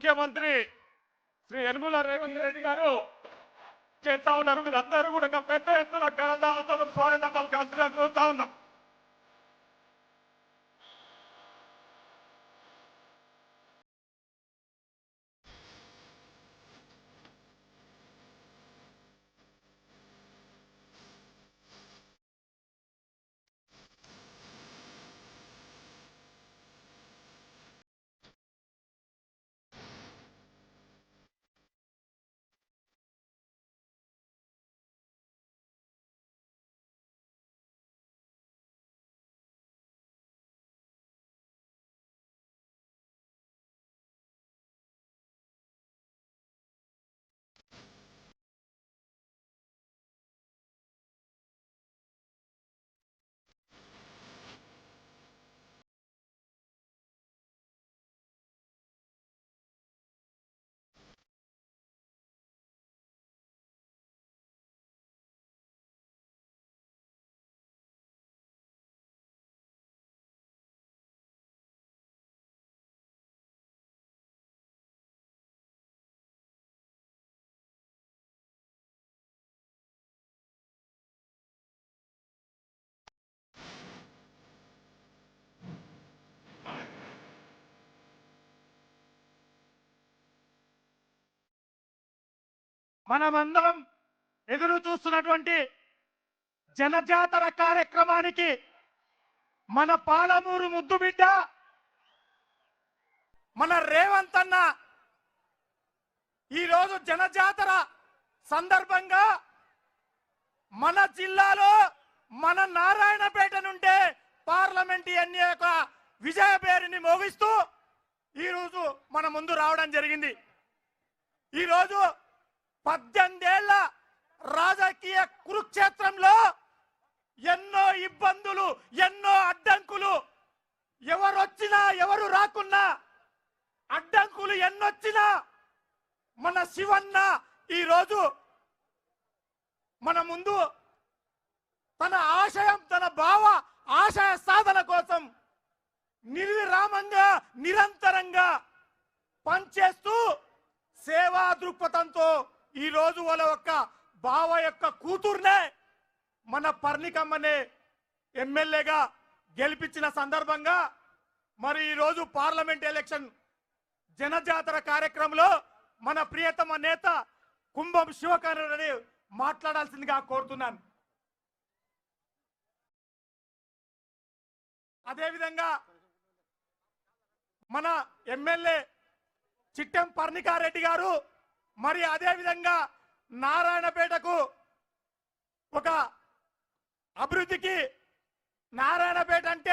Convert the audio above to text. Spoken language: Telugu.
ముఖ్యమంత్రి శ్రీ యనమల రేవంత్ రెడ్డి గారు చేస్తా ఉన్నారు. మీరు అందరూ కూడా పెద్ద ఎత్తున కరదాలతో స్వాగతం పలకాల్సిన కోరుతా ఉన్నాం. మనమందరం ఎదురు చూస్తున్నటువంటి జనజాతర కార్యక్రమానికి మన పాలమూరు ముద్దుబిడ్డ మన రేవంత్ అన్న ఈరోజు జనజాతర సందర్భంగా మన జిల్లాలో మన నారాయణపేట నుండే పార్లమెంట్ ఎన్నిక విజయ పేరుని మోగిస్తూ ఈరోజు మన ముందు రావడం జరిగింది. ఈరోజు 18 ఏళ్ల రాజకీయ కురుక్షేత్రంలో ఎన్నో ఇబ్బందులు, ఎన్నో అడ్డంకులు, ఎవరొచ్చినా ఎవరు రాకున్నా అడ్డంకులు ఎన్నొచ్చినా మన శివన్న ఈరోజు మన ముందు తన ఆశయం, తన భావ ఆశయ సాధన కోసం నిర్విరామంగా నిరంతరంగా పనిచేస్తూ సేవా దృక్పథంతో ఈ రోజు వాళ్ళ యొక్క బావ యొక్క కూతుర్నే మన పర్ణికమ్మనే ఎమ్మెల్యేగా గెలిపించిన సందర్భంగా మరి ఈ రోజు పార్లమెంట్ ఎలక్షన్ జనజాతర కార్యక్రమంలో మన ప్రియతమ నేత కుంభం శివకరణ్ మాట్లాడాల్సిందిగా కోరుతున్నాను. అదేవిధంగా మన ఎమ్మెల్యే చిట్టెం పర్ణికారెడ్డి గారు మరి అదేవిధంగా నారాయణపేటకు ఒక అభివృద్ధికి నారాయణపేట అంటే